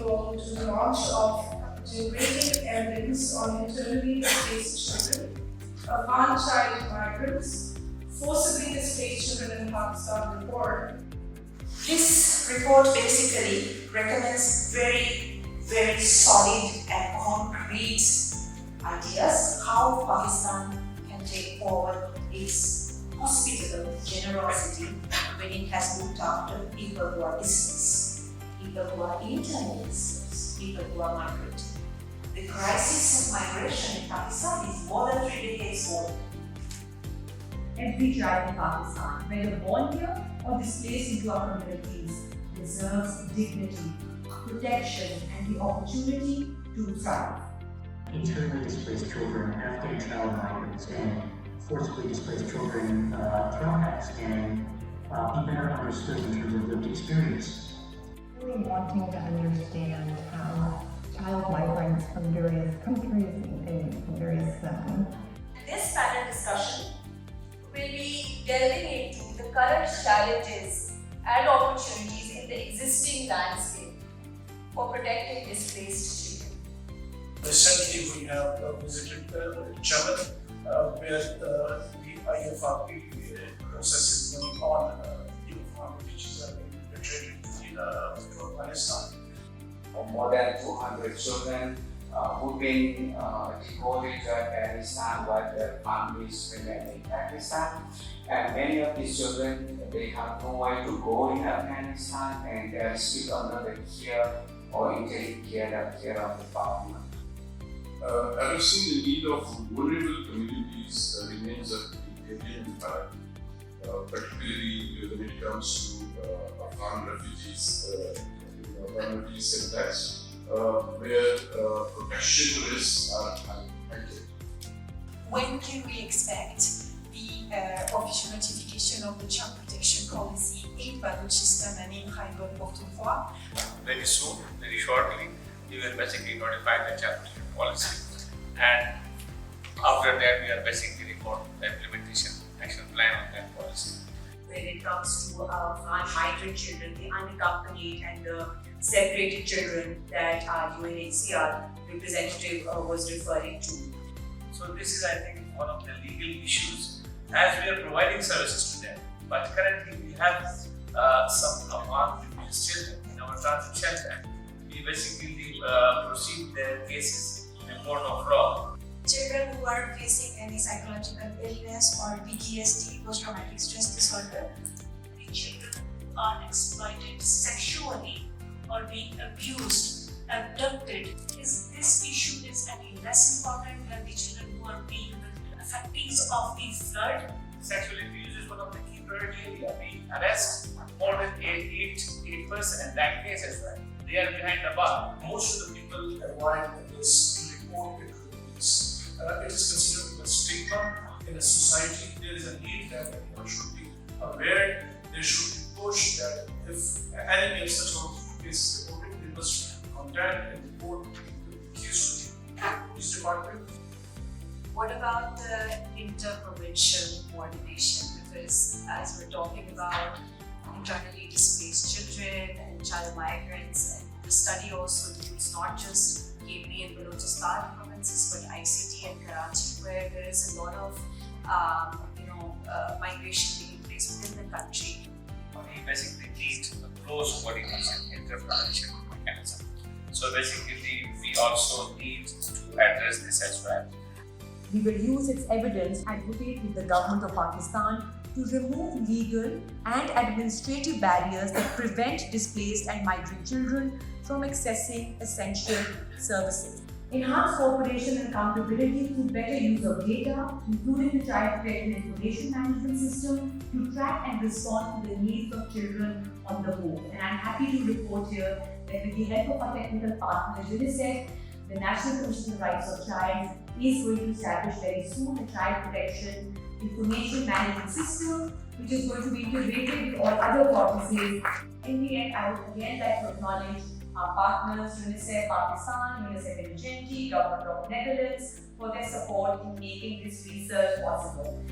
to the launch of generating evidence on internally displaced children, Afghan child migrants, forcibly displaced children in Pakistan report. This report basically recommends very solid and concrete ideas how Pakistan can take forward its hospitable generosity when it has looked after people who are displaced, people who are internally displaced, people who are migrant. The crisis of migration in Pakistan is more than 3 decades old. Every child in Pakistan, whether born here or displaced into our communities, deserves dignity, protection, and the opportunity to thrive. Internally displaced children, Afghan child migrants, and forcibly displaced children throughout can be better understood in terms of lived experience. Really wanting to understand how child migrants from various countries and from various This panel discussion will be delving into the current challenges and opportunities in the existing landscape for protecting displaced children. Recently, we have visited Yemen, where the IFRP process is going on. Which are being penetrated to Afghanistan. More than 200 children who've been deported to Afghanistan while their families remain in Pakistan. And many of these children, they have nowhere to go in Afghanistan, and they are still under the care or interim care of the government. Addressing the need of vulnerable communities remains a heavy impact, particularly when it comes to Afghan refugees, Afghan refugee setbacks, where protection risks are heightened. When can we expect the official notification of the child protection policy in Balochistan and in Khyber Pakhtunkhwa? Very soon, very shortly, we will basically notify the child protection policy, and after that we are basically report the implementation action plan on that policy. When it comes to Afghan migrant children, the unaccompanied and the separated children that our UNHCR representative was referring to. So this is, I think, one of the legal issues as we are providing services to them. But currently we have some Afghan refugee children in our transit shelter. We basically proceed their cases in a court of law. Children who are facing any psychological illness or PTSD, post-traumatic stress disorder, the children who are exploited sexually or being abused, abducted. Is this issue any less important than the children who are being the affectees of the flood? Sexual abuse is one of the key priority areas. We arrest more than 8% in that case as well. They are behind the bar. Most of the people avoid this report it to the police. It is considered a stigma in a society. There is a need that everyone should be aware. They should be pushed that if any case such of case is reported, they must contact and report the accused to the police department. What about the inter-provincial coordination? Because as we're talking about internally displaced children and child migrants, and the study also includes not just KP and Balochistan provinces, but ICT and Karachi, where there is a lot of migration taking place within the country. We basically need a close coordination, inter-provincial mechanism. So basically, we also need to address this as well. We will use its evidence to advocate with the government of Pakistan to remove legal and administrative barriers that prevent displaced and migrant children from accessing essential services. Enhance cooperation and accountability through better use of data, including the Child Protection Information Management System, to track and respond to the needs of children on the move. And I'm happy to report here that with the help of our technical partner UNICEF, the National Commission on the Rights of Child is going to establish very soon a Child Protection Information Management System, which is going to be integrated with all other policies. In the end, I would again like to acknowledge our partners, UNICEF Pakistan, UNICEF in Argentina, Government of the Netherlands, for their support in making this research possible.